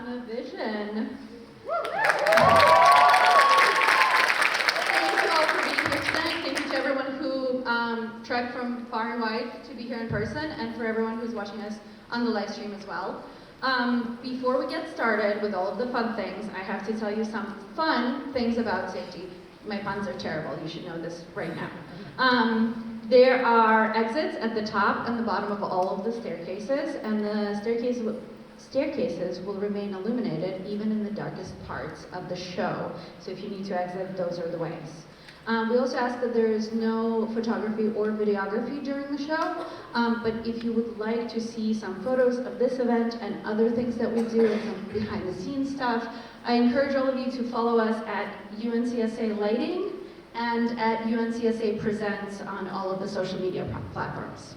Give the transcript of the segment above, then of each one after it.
Photona Vision. Thank you all for being here tonight. Thank you to everyone who trekked from far and wide to be here in person, and for everyone who's watching us on the live stream as well. Before we get started with all of the fun things, I have to tell you some fun things about safety. My puns are terrible, you should know this right now. There are exits at the top and the bottom of all of the staircases, and the staircases will remain illuminated even in the darkest parts of the show. So if you need to exit, those are the ways. We also ask that there is no photography or videography during the show, but if you would like to see some photos of this event and other things that we do and some behind the scenes stuff, I encourage all of you to follow us at UNCSA Lighting and at UNCSA Presents on all of the social media platforms.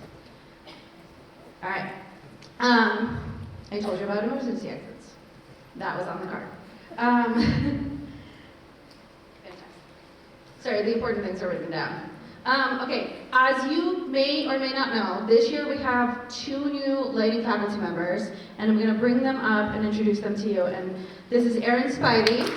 All right. I told you about emergency exits. That was on the card. Sorry, the important things are written down. Okay, as you may or may not know, this year we have 2 new lighting faculty members, and I'm going to bring them up and introduce them to you. And this is Erin Spivey.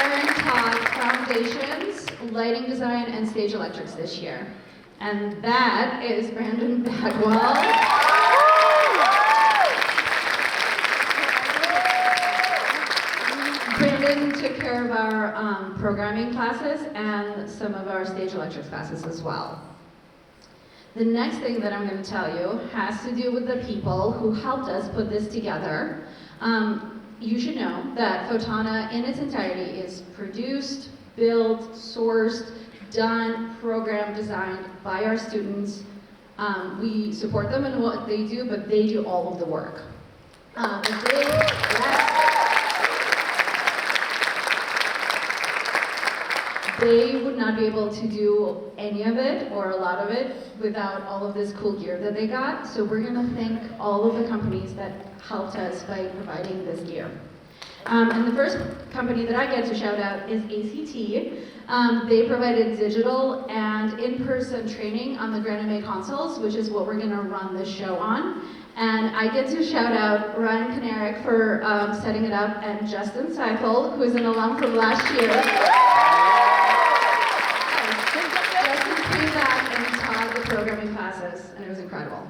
Erin taught Foundations, Lighting Design, and Stage Electrics this year. And that is Brandon Bagwell. Brandon took care of our programming classes and some of our stage electrics classes as well. The next thing that I'm going to tell you has to do with the people who helped us put this together. You should know that Photona in its entirety is produced, built, sourced, done, programmed, designed by our students. We support them in what they do, but they do all of the work. They would not be able to do any of it, or a lot of it, without all of this cool gear that they got. So we're gonna thank all of the companies that helped us by providing this gear. And the first company that I get to shout out is ACT. They provided digital and in-person training on the Granime consoles, which is what we're gonna run this show on. And I get to shout out Ryan Kanarek for setting it up, and Justin Seifel, who is an alum from last year. Programming classes, and it was incredible.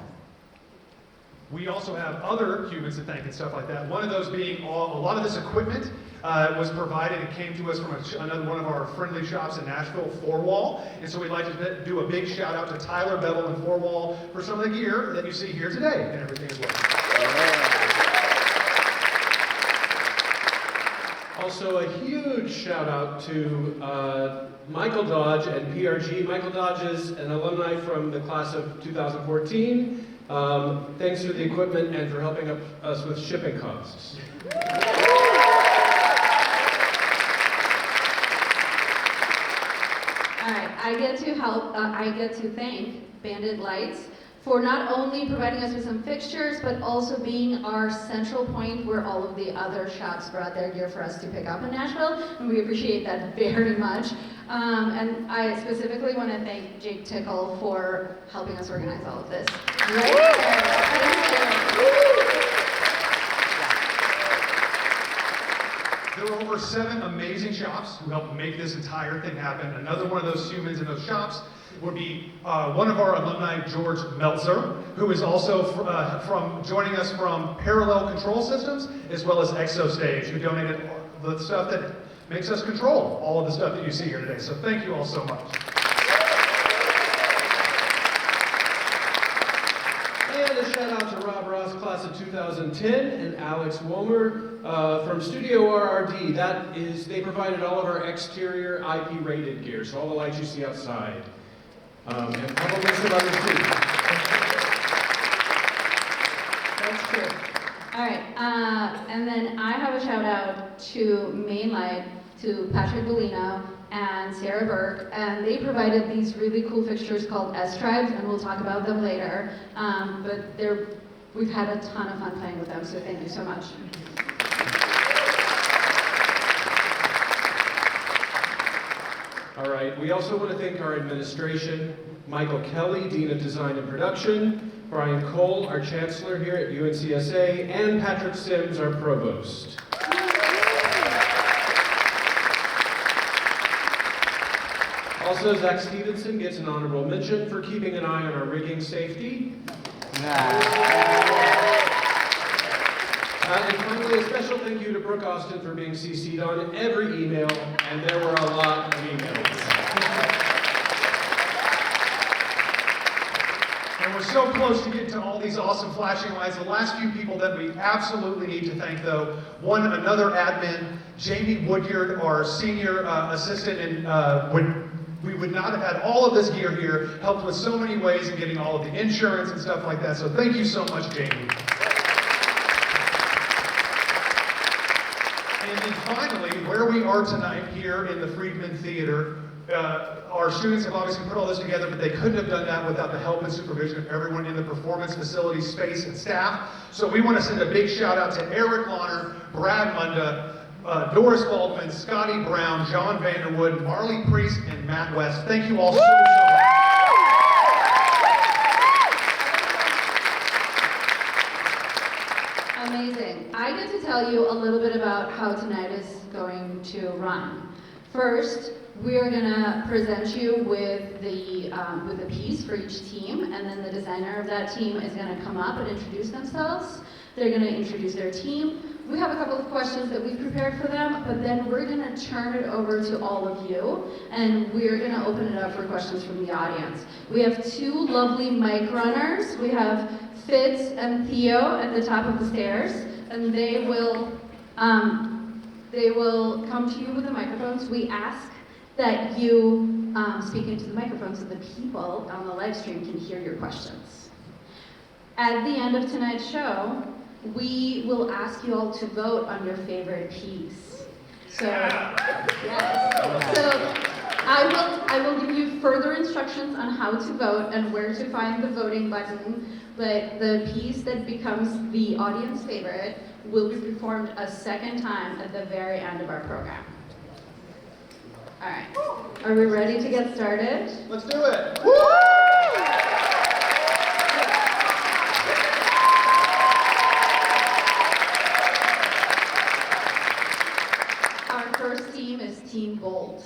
We also have other humans to thank and stuff like that. One of those being a lot of this equipment was provided and came to us from another one of our friendly shops in Nashville, 4Wall. And so we'd like to do a big shout out to Tyler Bevel and 4Wall for some of the gear that you see here today and everything as well. Also, a huge shout out to Michael Dodge and PRG. Michael Dodge is an alumni from the class of 2014. Thanks for the equipment and for helping us with shipping costs. All right, I get to thank Bandit Lights for not only providing us with some fixtures, but also being our central point where all of the other shops brought their gear for us to pick up in Nashville, and we appreciate that very much. And I specifically want to thank Jake Tickle for helping us organize all of this. Right there were over 7 amazing shops who helped make this entire thing happen. Another one of those humans in those shops would be one of our alumni, George Meltzer, who is also from joining us from Parallel Control Systems, as well as ExoStage, who donated the stuff that makes us control all of the stuff that you see here today. So thank you all so much. And a shout out to Rob Ross, class of 2010, and Alex Womer from Studio RRD. They provided all of our exterior IP rated gear, so all the lights you see outside. And probably some others too. That's true. All right, and then I have a shout out to Mainlight, to Patrick Bellino and Sarah Burke, and they provided these really cool fixtures called S-Tribes, and we'll talk about them later. But we've had a ton of fun playing with them, so thank you so much. All right, we also want to thank our administration, Michael Kelly, Dean of Design and Production, Brian Cole, our Chancellor here at UNCSA, and Patrick Sims, our Provost. Also, Zach Stevenson gets an honorable mention for keeping an eye on our rigging safety. And finally, a special thank you to Brooke Austin for being CC'd on every email, and there were a lot of emails. And we're so close to getting to all these awesome flashing lights. The last few people that we absolutely need to thank, though, another admin, Jamie Woodyard, our senior assistant, and we would not have had all of this gear here, helped with so many ways in getting all of the insurance and stuff like that. So thank you so much, Jamie. And then finally, where we are tonight here in the Friedman Theater, our students have obviously put all this together, but they couldn't have done that without the help and supervision of everyone in the performance facility space and staff. So we want to send a big shout out to Eric Launer, Brad Munda, Doris Baldwin, Scotty Brown, John Vanderwood, Marley Priest, and Matt West. Thank you all so much. Amazing. I get to tell you a little bit about how tonight is going to run. First, we are going to present you with a piece for each team, and then the designer of that team is going to come up and introduce themselves. They're going to introduce their team. We have a couple of questions that we've prepared for them, but then we're going to turn it over to all of you, and we're going to open it up for questions from the audience. We have two lovely mic runners. We have Fitz and Theo at the top of the stairs, and they will come to you with the microphones. We ask that you speak into the microphone so the people on the live stream can hear your questions. At the end of tonight's show, we will ask you all to vote on your favorite piece. So, yes. So I will give you further instructions on how to vote and where to find the voting button, but the piece that becomes the audience favorite will be performed a second time at the very end of our program. All right. Are we ready to get started? Let's do it. Our first team is Team Gold.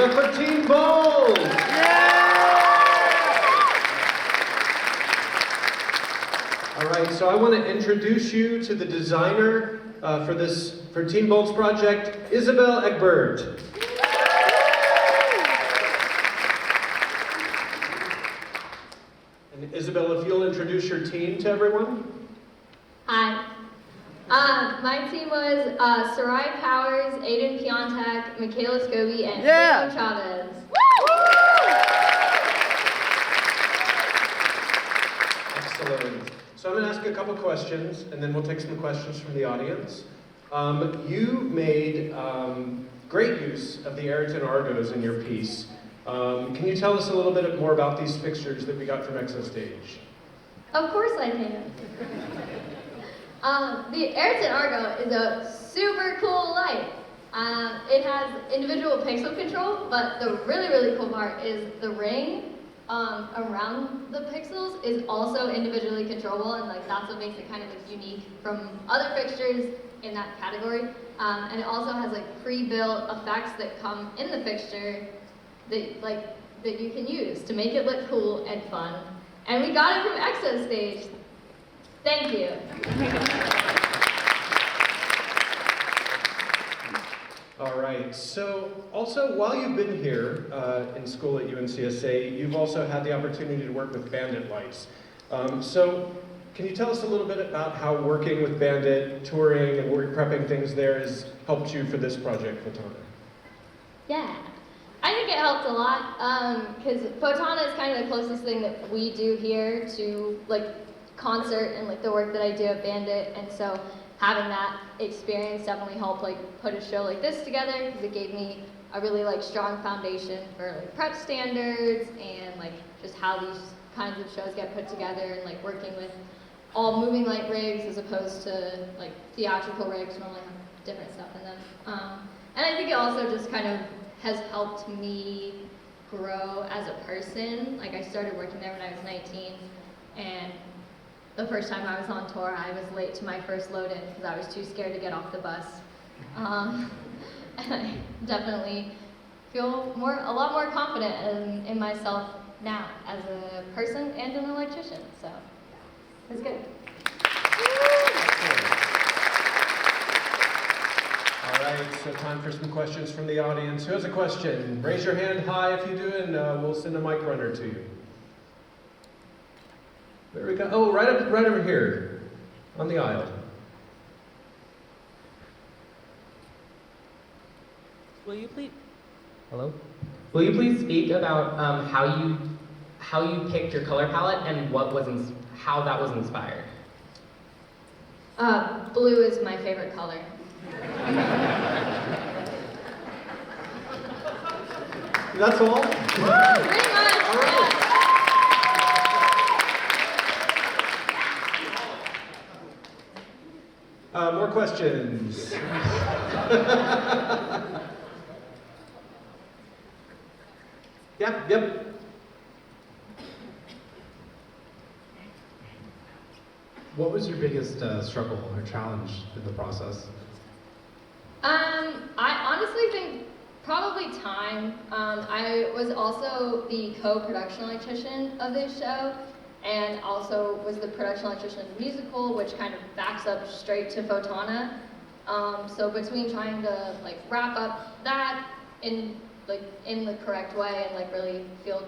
up for Team Bold! All right, so I want to introduce you to the designer for Team Bold's project, Isabel Egbert. And Isabel, if you'll introduce your team to everyone. Hi. My team was Sarai Powers, Aiden Piontek, Michaela Scobie, and Pedro Chavez. Excellent. So I'm going to ask a couple questions, and then we'll take some questions from the audience. You made great use of the Ayrton Argos in your piece. Can you tell us a little bit more about these fixtures that we got from Exo Stage? Of course I can. The Ayrton Argo is a super cool light. It has individual pixel control, but the really, really cool part is the ring around the pixels is also individually controllable, and like that's what makes it kind of like unique from other fixtures in that category. And it also has like pre-built effects that come in the fixture that you can use to make it look cool and fun. And we got it from Exo Stage. Thank you. All right, so also while you've been here in school at UNCSA, you've also had the opportunity to work with Bandit lights. So can you tell us a little bit about how working with Bandit, touring, and prepping things there has helped you for this project, Photona? Yeah, I think it helped a lot because Photona is kind of the closest thing that we do here to like concert and like the work that I do at Bandit, and so having that experience definitely helped like put a show like this together because it gave me a really like strong foundation for like prep standards and like just how these kinds of shows get put together and like working with all moving light rigs as opposed to like theatrical rigs normally have different stuff in them. And I think it also just kind of has helped me grow as a person. Like I started working there when I was 19, and the first time I was on tour, I was late to my first load-in because I was too scared to get off the bus. And I definitely feel a lot more confident in myself now as a person and an electrician. So it's good. All right, so time for some questions from the audience. Who has a question? Raise your hand high if you do, and we'll send a mic runner to you. There we go. Oh, right over here, on the aisle. Will you please? Hello. Will you please speak about how you picked your color palette and how that was inspired? Blue is my favorite color. That's all? Pretty much. All right. Yeah. More questions? Yep. What was your biggest struggle or challenge in the process? I honestly think probably time. I was also the co-production electrician of this show, and also was the production electrician of the musical, which kind of backs up straight to Photona. So between trying to like wrap up that in the correct way and like really feel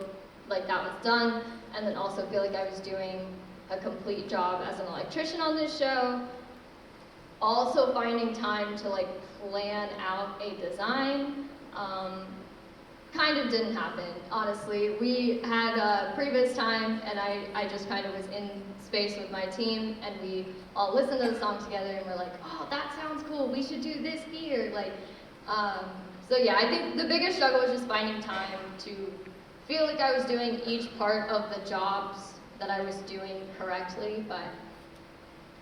like that was done, and then also feel like I was doing a complete job as an electrician on this show. Also finding time to like plan out a design kind of didn't happen, honestly. We had a previous time, and I just kind of was in space with my team, and we all listened to the song together, and we're like, oh, that sounds cool, we should do this here. So yeah, I think the biggest struggle was just finding time to feel like I was doing each part of the jobs that I was doing correctly, but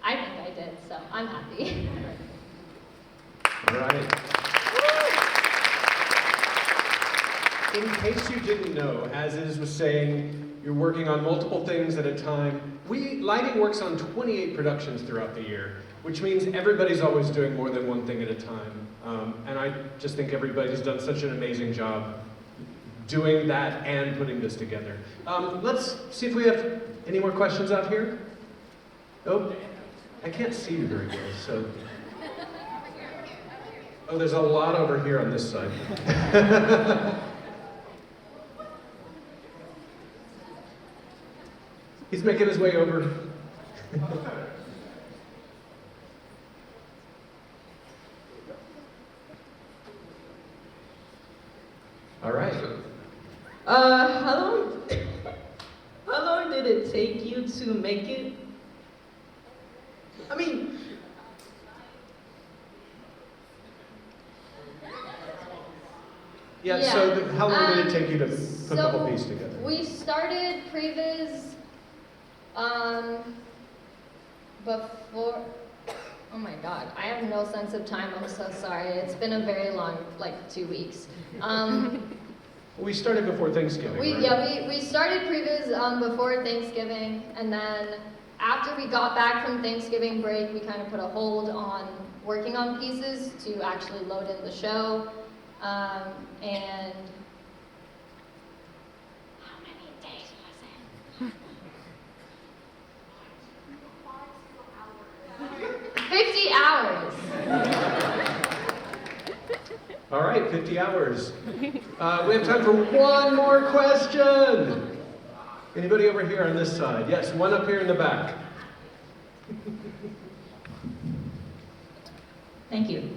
I think I did, so I'm happy. All right. In case you didn't know, as Iz was saying, you're working on multiple things at a time. Lighting works on 28 productions throughout the year, which means everybody's always doing more than one thing at a time. And I just think everybody's done such an amazing job doing that and putting this together. Let's see if we have any more questions out here. Nope. I can't see you very well, so. Oh, there's a lot over here on this side. He's making his way over. All right. How long did it take you to make it? I mean, Yeah, so how long did it take you to put the whole piece together? We started previs before, oh my god, I have no sense of time, I'm so sorry. It's been a very long, like 2 weeks. We started before Thanksgiving, right? We started previs before Thanksgiving, and then after we got back from Thanksgiving break, we kind of put a hold on working on pieces to actually load in the show. And how many days was it? 50 hours. All right, 50 hours. We have time for one more question. Anybody over here on this side? Yes, one up here in the back. thank you.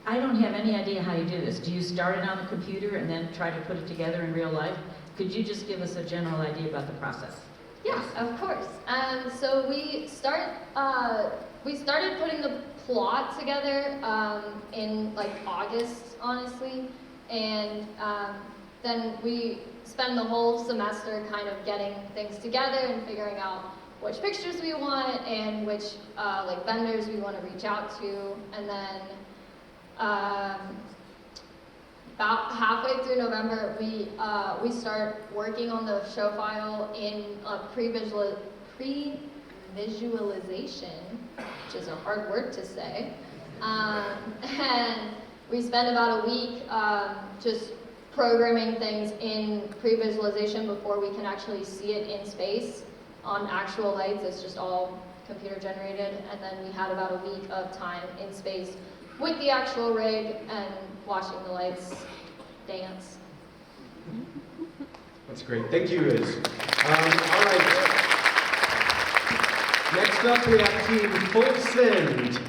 I don't have any idea how you do this. Do you start it on the computer and then try to put it together in real life? Could you just give us a general idea about the process? Yes, of course. So we started putting the plot together in like August, honestly, and then we spend the whole semester kind of getting things together and figuring out which pictures we want and which like vendors we want to reach out to, and then about halfway through November, we start working on the show file in a pre-visualization, which is a hard word to say. And we spend about a week just programming things in pre-visualization before we can actually see it in space on actual lights. It's just all computer generated. And then we had about a week of time in space with the actual rig and watching the lights dance. That's great. Thank you, Liz. All right. Next up, we have Team Full Send.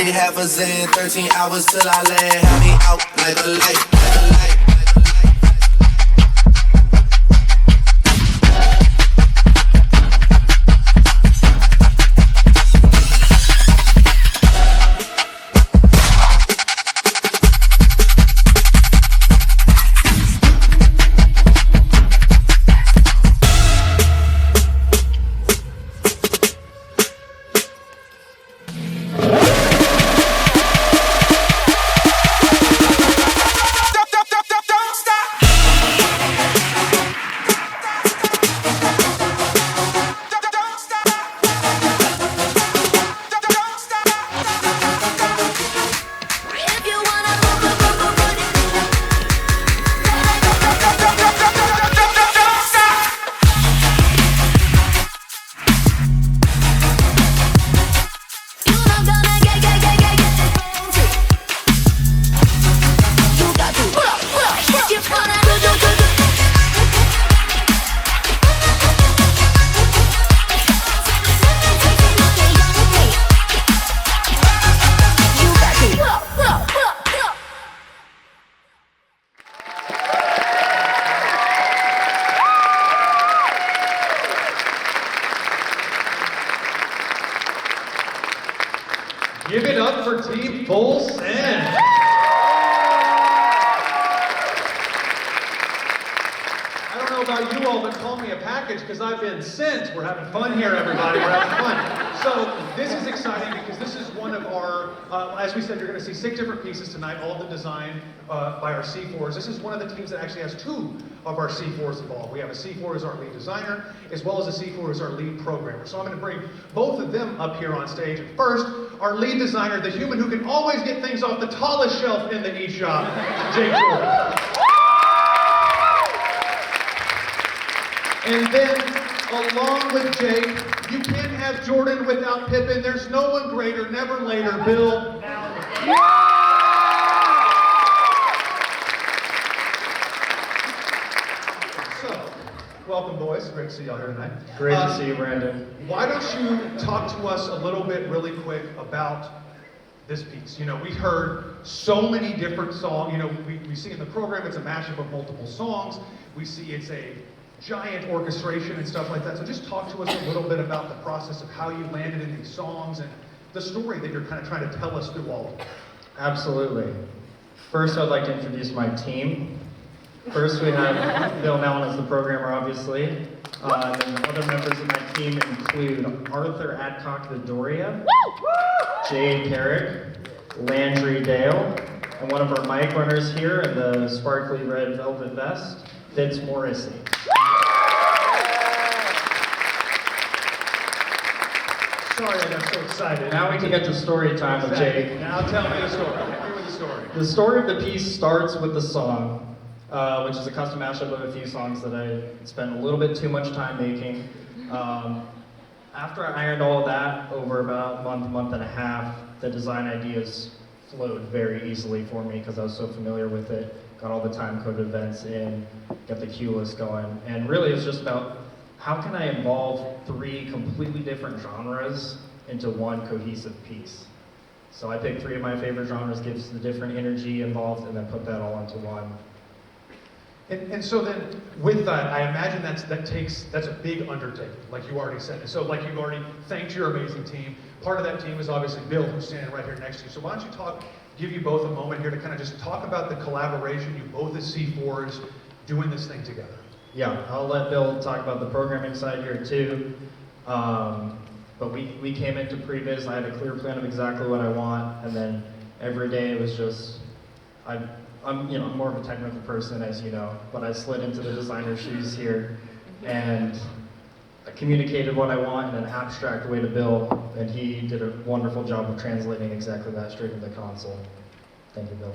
Need half a Zen, 13 hours till I land. Have me out like a light, like a light. Give it up for Team Full Send. I don't know about you all, but call me a package because I've been sent. We're having fun here, everybody. We're having fun. So this is exciting because this is one of our, as we said, you're going to see 6 different pieces tonight, all of them designed by our C4s. This is one of the teams that actually has 2 of our C4s involved. We have a C4 as our lead designer, as well as a C4 as our lead programmer. So I'm going to bring both of them up here on stage. And first, our lead designer, the human who can always get things off the tallest shelf in the eShop, Jake Jordan. And then, along with Jake, you can't have Jordan without Pippin. There's no one greater, never later, Bill. So, welcome boys, great to see y'all here tonight. Great to see you, Brandon. Why don't you talk to us a little bit really quick about this piece? You know, we heard so many different songs. You know, we see in the program it's a mashup of multiple songs. We see it's a giant orchestration and stuff like that. So just talk to us a little bit about the process of how you landed in these songs and the story that you're kind of trying to tell us through all of it. Absolutely. First, I'd like to introduce my team. First, we have Bill Nellen as the programmer, obviously. And then other members of my team include Arthur Adcock the Doria, Jay Carrick, Landry Dale, and one of our mic runners here in the sparkly red velvet vest, Fitz Morrissey. Sorry I got so excited. Now we can get to story time with Jake. Now tell me the story. Hit me with the story. The story of the piece starts with the song, which is a custom mashup of a few songs that I spent a little bit too much time making. After I ironed all of that over about a month and a half, the design ideas flowed very easily for me because I was so familiar with it. Got all the time-coded events in, got the cue list going, and really it's just about how can I involve 3 completely different genres into one cohesive piece. So I picked 3 of my favorite genres, gives the different energy involved, and then put that all into one. And so then, with that, I imagine that's a big undertaking, like you already said. And so, like you already thanked your amazing team. Part of that team is obviously Bill, who's standing right here next to you. So why don't you give you both a moment here to kind of just talk about the collaboration, you both as C4s, doing this thing together. Yeah, I'll let Bill talk about the programming side here too. But we came into previs, I had a clear plan of exactly what I want, and then every day it was just, I'm more of a technical person, as you know, but I slid into the designer's shoes here, and I communicated what I want in an abstract way to Bill, and he did a wonderful job of translating exactly that straight into the console. Thank you, Bill.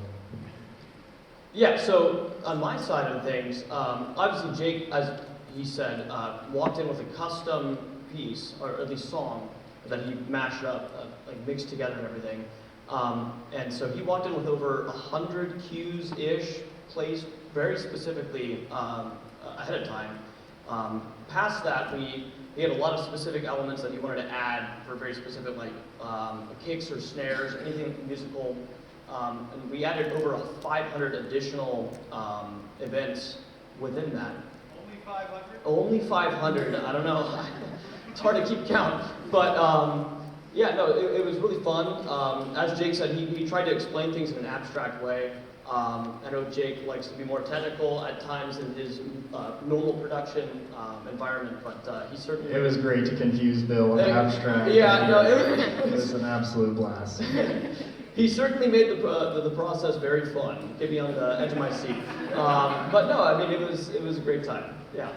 Yeah, so on my side of things, obviously Jake, as he said, walked in with a custom piece, or at least song, that he mashed up, like mixed together and everything. And so he walked in with over 100 cues-ish, placed very specifically ahead of time. Past that, we he had a lot of specific elements that he wanted to add for very specific, like kicks or snares, anything musical. And we added over 500 additional events within that. Only 500? Only 500. I don't know. It's hard to keep count. But yeah, no, it was really fun. As Jake said, he tried to explain things in an abstract way. I know Jake likes to be more technical at times in his normal production environment, but he certainly... It was great to confuse Bill with abstract. Yeah, no, it was an absolute blast. He certainly made the process very fun. Get me on the edge of my seat. But no, I mean, it was a great time. Yeah.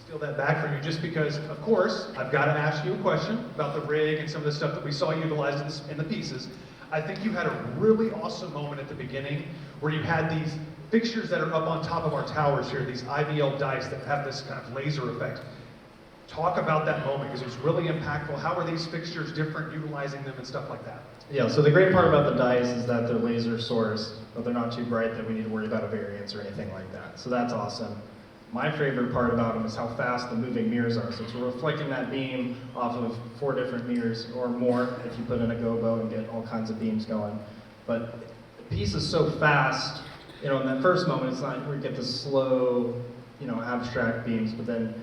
Steal that back from you just because, of course, I've got to ask you a question about the rig and some of the stuff that we saw utilized in the pieces. I think you had a really awesome moment at the beginning where you had these fixtures that are up on top of our towers here, these IVL dice that have this kind of laser effect. Talk about that moment because it was really impactful. How are these fixtures different, utilizing them and stuff like that? Yeah, so the great part about the dice is that they're laser sourced, but they're not too bright that we need to worry about a variance or anything like that. So that's awesome. My favorite part about them is how fast the moving mirrors are. So it's reflecting that beam off of 4 different mirrors or more if you put in a gobo and get all kinds of beams going. But the piece is so fast, you know, in that first moment, it's not, we get the slow, you know, abstract beams, but then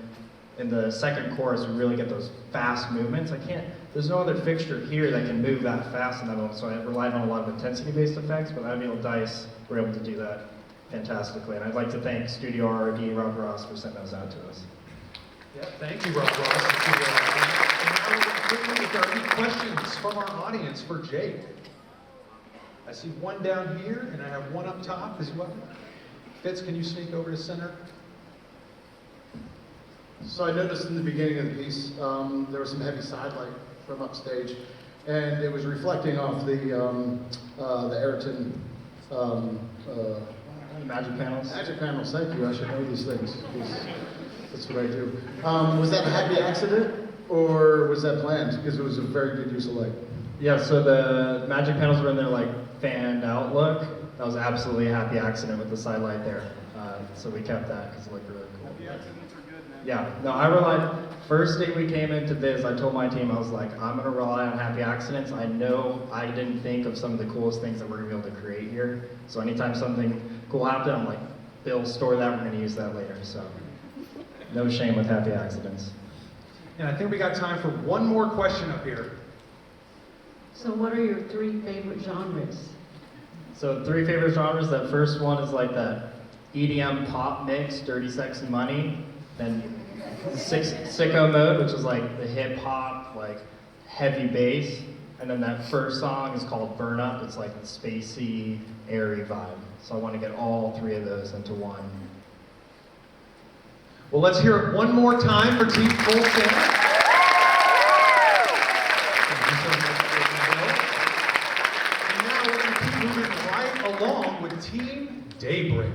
in the second chorus, we really get those fast movements. There's no other fixture here that can move that fast in that moment, so I relied on a lot of intensity-based effects, but IVL dice were able to do that fantastically. And I'd like to thank Studio RRD, Rob Ross, for sending those out to us. Yeah, thank you, Rob Ross. And now, if there are any questions from our audience for Jake. I see one down here, and I have one up top as well. Fitz, can you sneak over to center? So I noticed in the beginning of the piece, there was some heavy sidelight from upstage, and it was reflecting off the Ayrton Magic panels. Magic panels, thank you. I should know these things. That's what I do. Was that a happy accident, or was that planned? Because it was a very good use of light. Yeah, so the magic panels were in their like fanned out look. That was absolutely a happy accident with the side light there. So we kept that because it looked really cool. Happy accidents are good, man. Yeah, no, I relied, first day we came into this, I told my team, I was like, I'm gonna rely on happy accidents. I know I didn't think of some of the coolest things that we're gonna be able to create here. So anytime something cool happened, I'm like, Bill, store that, we're gonna use that later. So no shame with happy accidents. And I think we got time for one more question up here. So what are your 3 favorite genres? So 3 favorite genres, that first one is like that EDM pop mix, Dirty Sex and Money. Then Sicko Mode, which is like the hip hop, like heavy bass. And then that first song is called Burn Up. It's like a spacey, airy vibe. So I want to get all 3 of those into one. Well, let's hear it one more time for Team Full Center. Thank you so much, Bill. And now we're going to keep moving right along with Team Daybreak.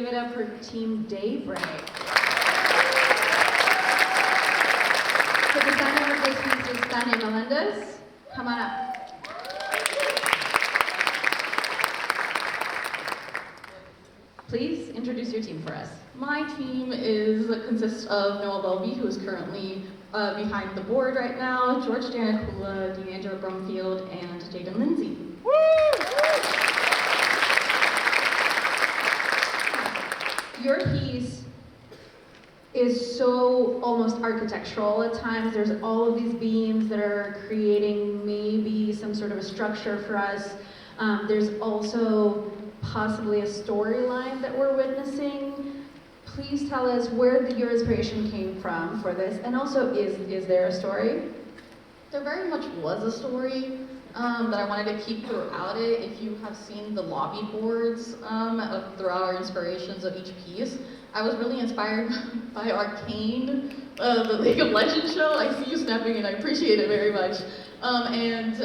give it up for Team Daybreak. So the designer of this piece is Tanya Melendez. Come on up. Please introduce your team for us. My team consists of Noah Welby, who is currently behind the board right now, George Danicula, D'Angelo Brumfield, and Jaden Lindsay. Your piece is so almost architectural at times. There's all of these beams that are creating maybe some sort of a structure for us. There's also possibly a storyline that we're witnessing. Please tell us where your inspiration came from for this, and also is there a story? There very much was a story that I wanted to keep throughout it. If you have seen the lobby boards throughout our inspirations of each piece, I was really inspired by Arcane, the League of Legends show. I see you snapping and I appreciate it very much. And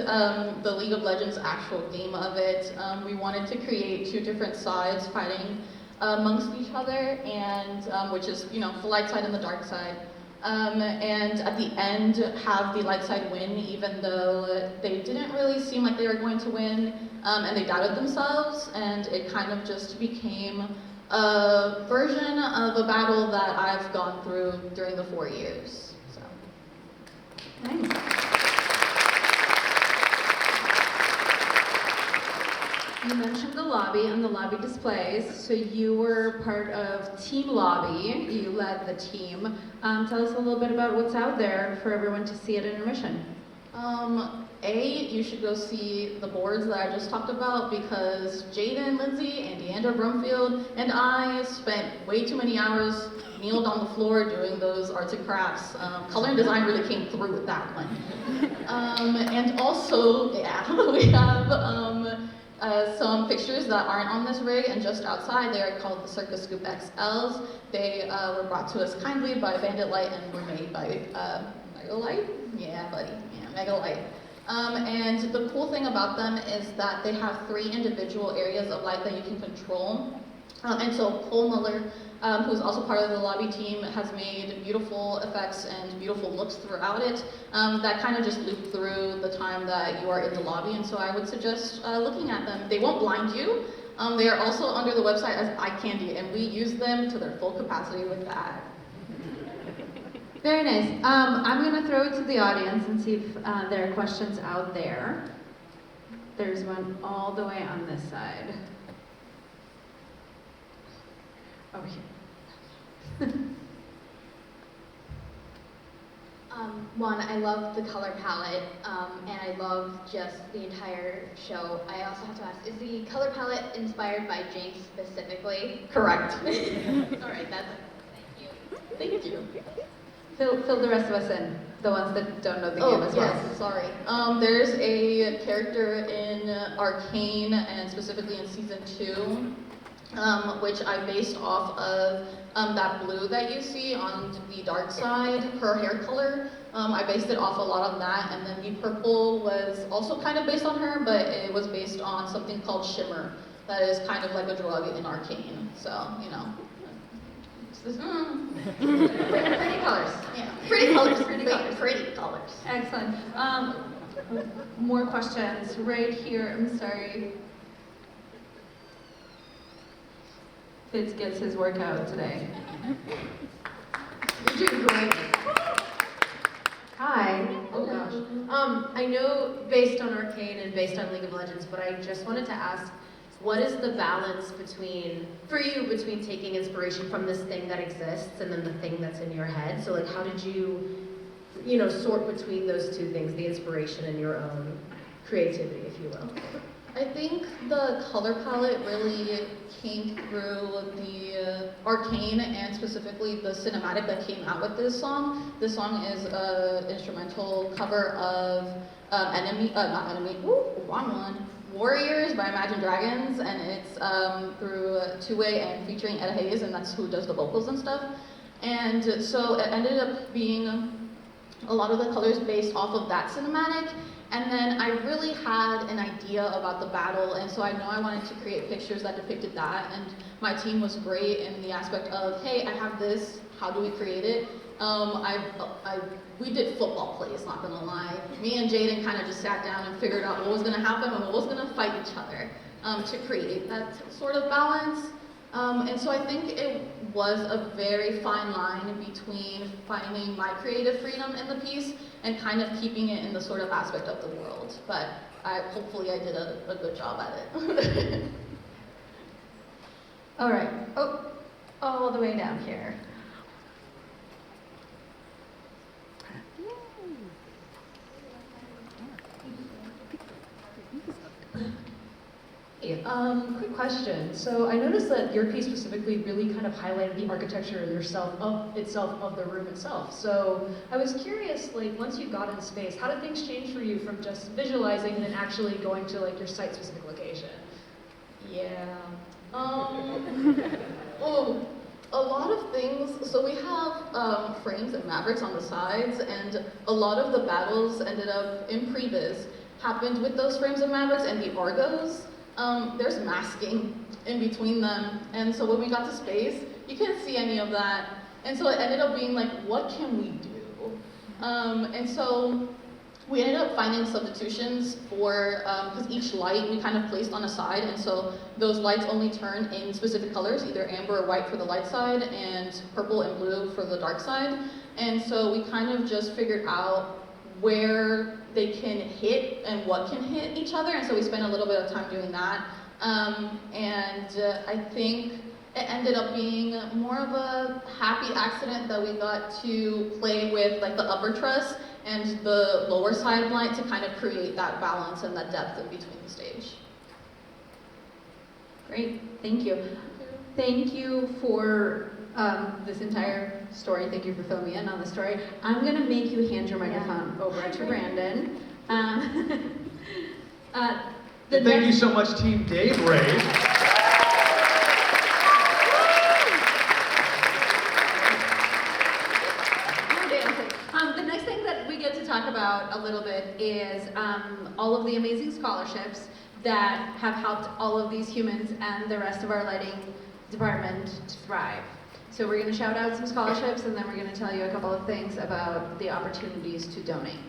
the League of Legends actual game of it. We wanted to create two different sides fighting amongst each other, and which is, you know, the light side and the dark side. And at the end, have the light side win, even though they didn't really seem like they were going to win, and they doubted themselves, and it kind of just became a version of a battle that I've gone through during the 4 years. So. Nice. You mentioned the lobby and the lobby displays, so you were part of Team Lobby, you led the team. Tell us a little bit about what's out there for everyone to see at intermission. You should go see the boards that I just talked about, because Jaden Lindsay and D'Angelo Brumfield and I spent way too many hours kneeled on the floor doing those arts and crafts. Color and design really came through with that one. And also, we have some pictures that aren't on this rig and just outside. They are called the Circus Scoop XLs. They were brought to us kindly by Bandit Light and were made by Megalight? Yeah, buddy. Yeah, Megalight. And the cool thing about them is that they have 3 individual areas of light that you can control. And so Cole Muller, who's also part of the lobby team, has made beautiful effects and beautiful looks throughout it that kind of just loop through the time that you are in the lobby. And so I would suggest looking at them. They won't blind you. They are also under the website as eye candy, and we use them to their full capacity with that. Very nice. I'm going to throw it to the audience and see if there are questions out there. There's one all the way on this side. Over here. One, I love the color palette, and I love just the entire show. I also have to ask, is the color palette inspired by Jinx specifically? Correct. All right, that's it. Thank you. Thank you. Fill the rest of us in, the ones that don't know the game as well. Yes, sorry. There's a character in Arcane, and specifically in Season 2, which I based off of that blue that you see on the dark side, her hair color. I based it off a lot on that, and then the purple was also kind of based on her, but it was based on something called Shimmer, that is kind of like a drug in Arcane. So, you know. Pretty colors. Yeah, pretty colors. Pretty colors. Excellent. More questions right here. I'm sorry. Fitz gets his workout today. You're doing great. Hi. Oh gosh. I know based on Arcane and based on League of Legends, but I just wanted to ask, what is the balance between taking inspiration from this thing that exists and then the thing that's in your head? So like, how did you sort between those two things, the inspiration and your own creativity, if you will? I think the color palette really came through the Arcane and specifically the cinematic that came out with this song. This song is an instrumental cover of Warriors by Imagine Dragons, and it's through Two-Way and featuring Ed Hayes, and that's who does the vocals and stuff. And so it ended up being a lot of the colors based off of that cinematic, And then I really had an idea about the battle, and so I know I wanted to create pictures that depicted that, and my team was great in the aspect of, hey, I have this, how do we create it? We did football plays, not gonna lie. Me and Jaden kind of just sat down and figured out what was gonna happen and what was gonna fight each other to create that sort of balance. And so I think it was a very fine line between finding my creative freedom in the piece and kind of keeping it in the sort of aspect of the world. But hopefully I did a good job at it. All right, all the way down here. Hey, quick question. So I noticed that your piece specifically really kind of highlighted the architecture of the room itself. So I was curious, like once you got in space, how did things change for you from just visualizing and then actually going to like your site-specific location? Yeah. Oh, a lot of things. So we have frames and mavericks on the sides, and a lot of the battles ended up in previs happened with those frames and mavericks and the Argos. There's masking in between them, and so when we got to space, you couldn't see any of that, and so it ended up being like, what can we do? And so we ended up finding substitutions for, because each light we kind of placed on a side, and so those lights only turn in specific colors, either amber or white for the light side, and purple and blue for the dark side. And so we kind of just figured out where they can hit and what can hit each other, and so we spent a little bit of time doing that. I think it ended up being more of a happy accident that we got to play with like the upper truss and the lower side light to kind of create that balance and that depth in between the stage. Great, thank you. Thank you for this entire story. Thank you for filling me in on the story. I'm gonna make you hand your microphone over to Brandon. Thank you so much, Team Dave Ray. The next thing that we get to talk about a little bit is all of the amazing scholarships that have helped all of these humans and the rest of our lighting department to thrive. So we're going to shout out some scholarships, and then we're going to tell you a couple of things about the opportunities to donate.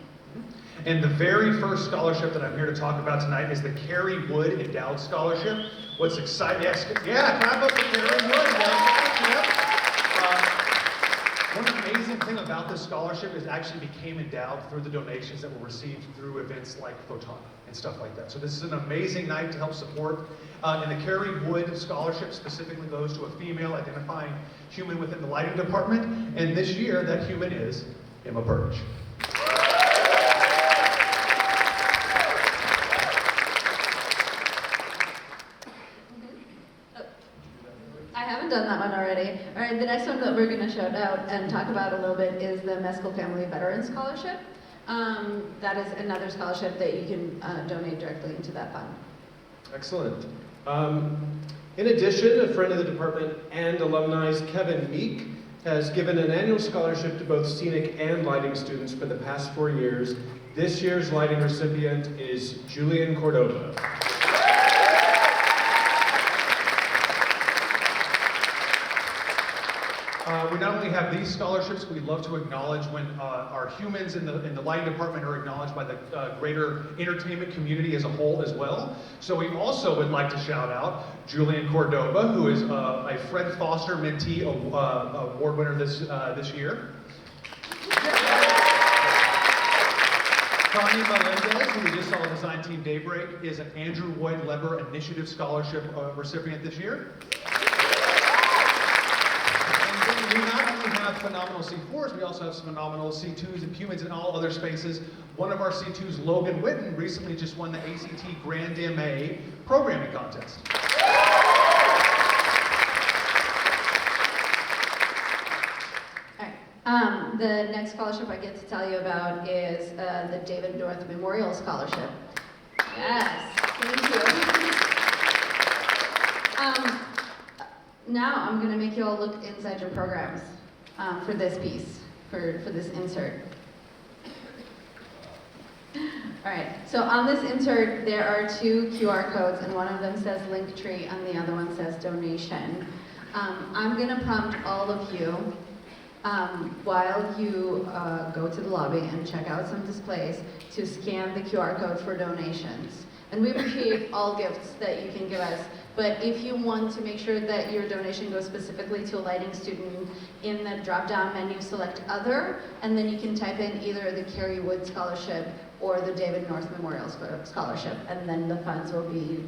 And the very first scholarship that I'm here to talk about tonight is the Carrie Wood Endowed Scholarship. What's exciting? Yes, yeah, clap up for Carrie Wood Endowed Scholarship. One amazing thing about this scholarship is it actually became endowed through the donations that were received through events like Photona and stuff like that. So this is an amazing night to help support. And the Carrie Wood Scholarship specifically goes to a female identifying human within the lighting department. And this year, that human is Emma Burge. I haven't done that one already. All right, the next one that we're going to shout out and talk about a little bit is the Mescal Family Veteran Scholarship. That is another scholarship that you can donate directly into that fund. Excellent. In addition, a friend of the department and alumni, Kevin Meek, has given an annual scholarship to both scenic and lighting students for the past 4 years. This year's lighting recipient is Julian Cordova. We not only have these scholarships, we love to acknowledge when our humans in the lighting department are acknowledged by the greater entertainment community as a whole as well. So we also would like to shout out Julian Cordova, who is a Fred Foster Mentee Award winner this year. Connie Melendez, who we just saw on Design Team Daybreak, is an Andrew Lloyd Webber Initiative Scholarship recipient this year. We not only have phenomenal C4s, we also have some phenomenal C2s and humans in all other spaces. One of our C2s, Logan Witten, recently just won the ACT Grand MA programming contest. The next scholarship I get to tell you about is the David North Memorial Scholarship. Yes, thank you. Now I'm going to make you all look inside your programs for this piece, for this insert. All All right, so on this insert, there are 2 QR codes, and one of them says Linktree, and the other one says donation. I'm gonna prompt all of you, while you go to the lobby and check out some displays, to scan the QR code for donations. And we appreciate all gifts that you can give us, but if you want to make sure that your donation goes specifically to a lighting student, in the drop-down menu, select Other, and then you can type in either the Carrie Wood Scholarship or the David North Memorial Scholarship, and then the funds will be